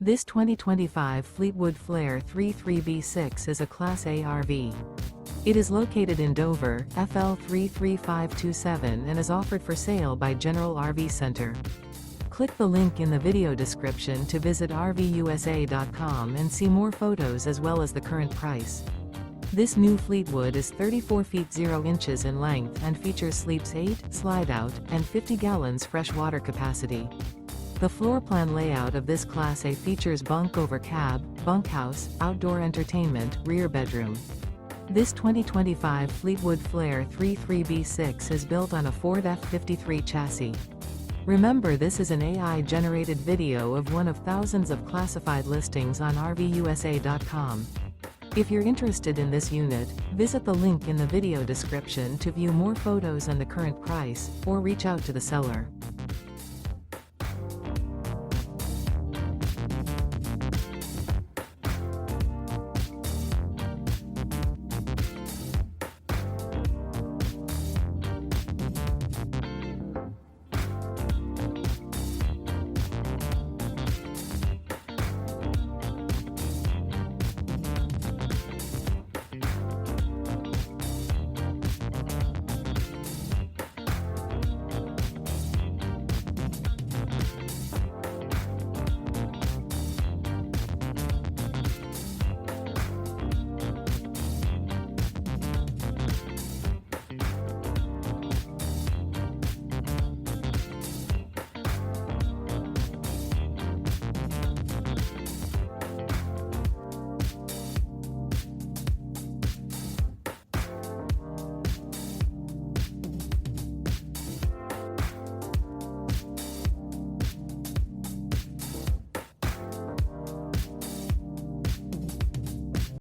This 2025 Fleetwood Flair 33B6 is a Class A RV. It is located in Dover, FL 33527 and is offered for sale by General RV Center. Click the link in the video description to visit RVUSA.com and see more photos as well as the current price. This new Fleetwood is 34 feet 0 inches in length and features sleeps 8, slide-out, and 50 gallons fresh water capacity. The floor plan layout of this Class A features bunk over cab, bunkhouse, outdoor entertainment, rear bedroom. This 2025 Fleetwood Flair 33B6 is built on a Ford F53 chassis. Remember, this is an AI-generated video of one of thousands of classified listings on RVUSA.com. If you're interested in this unit, visit the link in the video description to view more photos and the current price, or reach out to the seller.